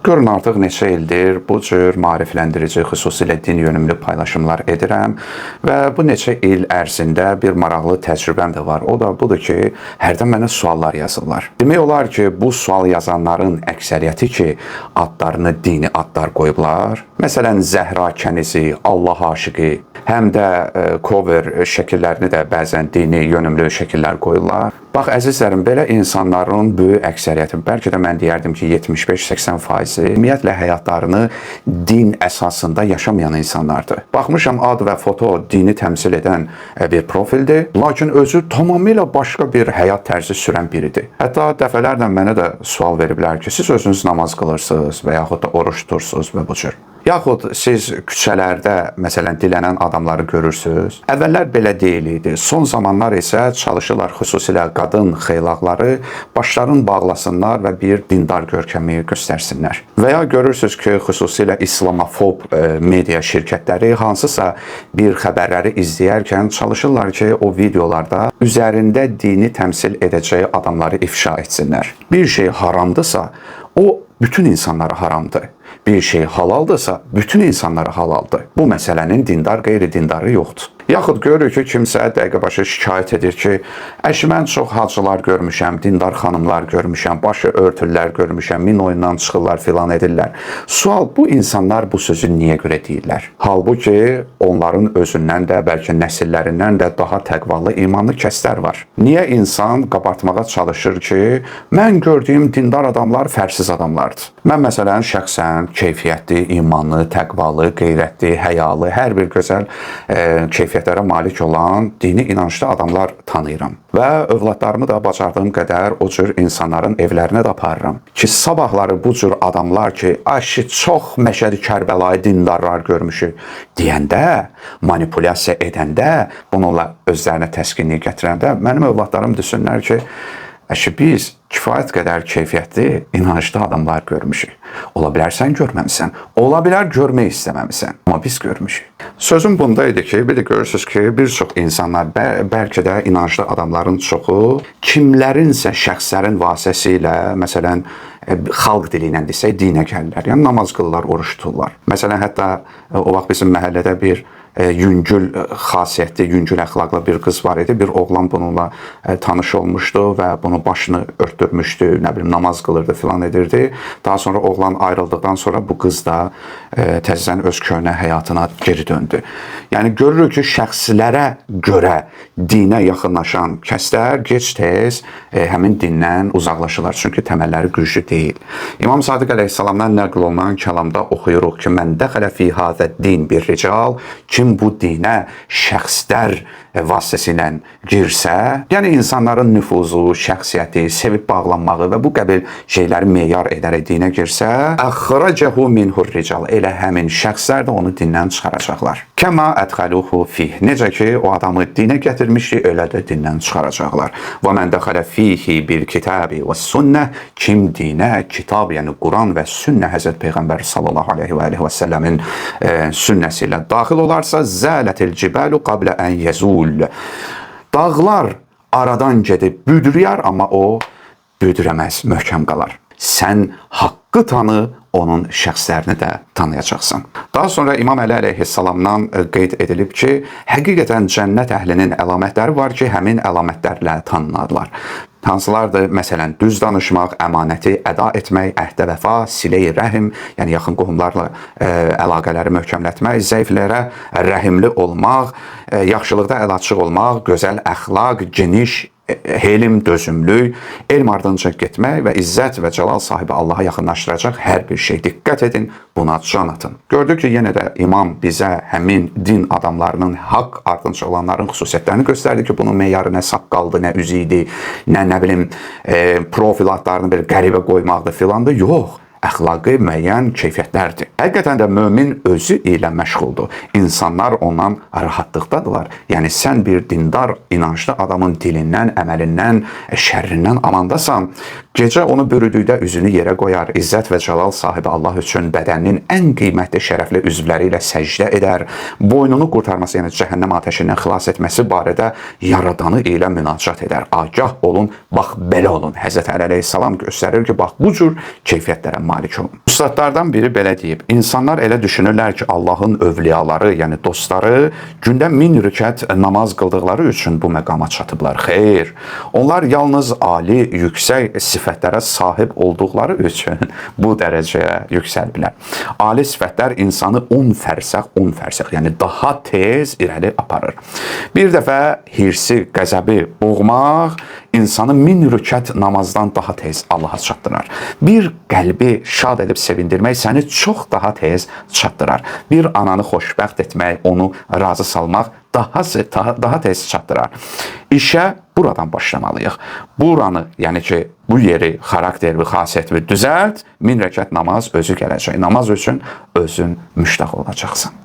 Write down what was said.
Görün artıq neçə ildir bu cür maarifləndirici, xüsusilə din yönümlü paylaşımlar edirəm və bu neçə il ərzində bir maraqlı təcrübəm də var. O da budur ki, hərdən mənə suallar yazırlar. Demək olar ki, bu sual yazanların əksəriyyəti ki, adlarını dini adlar qoyublar. Məsələn, Zəhra kənizi, Allah aşıqı, həm də cover şəkillərini də bəzən dini yönümlü şəkillər qoyurlar. Bax, əzizlərim, belə insanların böyük əksəriyyəti, bəlkə də mən deyərdim ki, 75-80% ümumiyyətlə həyatlarını din əsasında yaşamayan insanlardır. Baxmışam, ad və foto dini təmsil edən bir profildir, lakin özü tamamilə başqa bir həyat tərzi sürən biridir. Hətta dəfələrlə mənə də sual veriblər ki, siz özünüz namaz qılırsınız və yaxud da oruç tutursunuz və bu cür. Yaxud siz küçələrdə, məsələn, dilənən adamları görürsünüz. Əvvəllər belə deyil idi. Son zamanlar isə çalışırlar, xüsusilə qadın xeylaqları başlarını bağlasınlar və bir dindar görkəmi göstərsinlər. Və ya görürsünüz ki, xüsusilə islamofob media şirkətləri hansısa bir xəbərləri izləyərkən çalışırlar ki, o videolarda üzərində dini təmsil edəcəyi adamları ifşa etsinlər. Bir şey haramdırsa, o bütün insanlara haramdır. Bir şey halaldırsa, bütün insanlara halaldır. Bu məsələnin dindar, qeyri-dindarı yoxdur. Yaxud görürük ki, kimsə dəqiqəbaşı şikayət edir ki, mən çox hacılar görmüşəm, dindar xanımlar görmüşəm, başı örtürlər görmüşəm, min oyundan çıxırlar, filan edirlər. Sual, bu insanlar bu sözü niyə görə deyirlər? Halbuki onların özündən də, bəlkə nəsillərindən də daha təqvalı, imanlı kəslər var. Niyə insan qabartmağa çalışır ki, mən gördüyüm dindar adamlar fərsiz adamlardır. Mən məsələn şəxsən keyfiyyətli, imanlı, təqvalı, qeyrətli, həyalı, hər bir gözəl keyfiyyətlərə malik olan dini inanclı adamlar tanıyıram. Və övladlarımı da bacardığım qədər o cür insanların evlərinə də aparıram. Ki, sabahları bu cür adamlar ki, aşı çox Məşədi Kərbəlayı dindarlar görmüşük deyəndə, manipulyasiya edəndə, bununla özlərinə təskinlik gətirəndə, mənim övladlarım düşünürlər ki, biz kifayət qədər keyfiyyətli, inanclı adamlar görmüşük. Ola bilər sən görməmisən, ola bilər görmək istəməmisən, amma biz görmüşük. Sözüm bunda idi ki, bir də görürsünüz ki, bir çox insanlar, bəlkə də inanclı adamların çoxu, kimlərinsə şəxslərin vasitəsilə, məsələn, xalq dili ilə desək, dinə gəlirlər, yəni namaz qılırlar, oruç tuturlar. Məsələn, hətta o vaxt bizim məhəllədə bir yüngül xasiyyətli, yüngül əxlaqlı bir qız var idi. Bir oğlan bununla tanış olmuşdu və bunu başını örtdürmüşdü, nə bilim, namaz qılırdı, filan edirdi. Daha sonra oğlan ayrıldıqdan sonra bu qız da təzədən öz köhnə həyatına geri döndü. Yəni, görürük ki, şəxslərə görə dinə yaxınlaşan kəslər gec-tez həmin dindən uzaqlaşırlar. Çünki təməlləri güclü deyil. İmam Sadiq əleyhissalamdan nəql olunan kəlamda oxuyuruq ki, mən dəxələ fi hazə din bir rical, kim bu dinə şəxslər vasitəsilə girsə, yəni insanların nüfuzu, şəxsiyyəti, sevib bağlanmağı və bu qəbil şeyləri meyar edərək dinə girsə, əxrəcəhu minhur rical, elə həmin şəxslər də onu dindən çıxaracaqlar. Kəma ədxəluhu fih, necə ki, o adamı dinə gətirmişdi, elə də dindən çıxaracaqlar. Və mən dəxələ fihi bil kitabi və sünnə, kim dinə, kitab, yəni Quran və sünnə, Həzrət Peyğəmbər sallallahu aleyhi və səlləmin sünnəsi ilə daxil olarsa, zələtil cibəlu qablə ən yəzul. Dağlar aradan gedib büdrüyər, amma o büdürəməz, möhkəm qalar. Sən haqqı tanı, onun şəxslərini də tanıyacaqsan. Daha sonra İmam Əli əleyhissalamdan qeyd edilib ki, həqiqətən cənnət əhlinin əlamətləri var ki, həmin əlamətlərlə tanınarlar. Hansılardır? Məsələn, düz danışmaq, əmanəti əda etmək, əhdə vəfa, silə-i rəhim, yəni yaxın qohumlarla əlaqələri möhkəmlətmək, zəiflərə rəhimli olmaq, yaxşılıqda əl açıq olmaq, gözəl əxlaq, geniş helim, dözümlülük, elm ardınca getmək və izzət və cəlal sahibi Allaha yaxınlaşdıracaq hər bir şey. Diqqət edin, buna can atın. Gördük ki, yenə də imam bizə həmin din adamlarının, haqq ardınca olanların xüsusiyyətlərini göstərdi ki, bunun meyarı nə saqqaldı, nə üzü idi, nə bilim, profil adlarını bir qəribə qoymaqdı filandı, yox. Əxlaqi müəyyən keyfiyyətlərdir. Həqiqətən də mömin özü ilə məşğuldur. İnsanlar ondan rahatlıqdadırlar. Yəni, sən bir dindar, inanclı adamın dilindən, əməlindən, şərrindən amandasan, gecə onu bürüdükdə üzünü yerə qoyar, izzət və cəlal sahibi Allah üçün bədəninin ən qiymətli, şərəfli üzvləri ilə səcdə edər, boynunu qurtarması, yəni cəhənnəm ateşindən xilas etməsi barədə yaradanı ilə münacat edər. Agah olun, bax, belə olun. Həzrət Əli əleyhissalam göstərir ki, bax, bu cür keyfiyyətlərə malik olun. Üstadlardan biri belə deyib: insanlar elə düşünürlər ki, Allahın övliyaları, yəni dostları gündə 1000 rükət namaz qıldıqları üçün bu məqama çatıblar. Xeyr, onlar yalnız ali, yüksək sifətlərə sahib olduqları üçün bu dərəcəyə yüksəliblər. Ali sifətlər insanı 10 fərsəx, yəni daha tez irəli aparır. Bir dəfə hirsi, qəzəbi boğmaq insanı 1000 rükət namazdan daha tez Allaha çatdırar. Bir qəlbi şad edib sevindirmək səni çox daha tez çatdırar. Bir ananı xoşbəxt etmək, onu razı salmaq daha tez çatdırar. İşə buradan başlamalıyıq. Buranı, yəni ki, bu yeri, xarakterli, xasiyyətli düzəlt, 1000 rəkət namaz özü gələcək. Namaz üçün özün müştaq olacaqsan.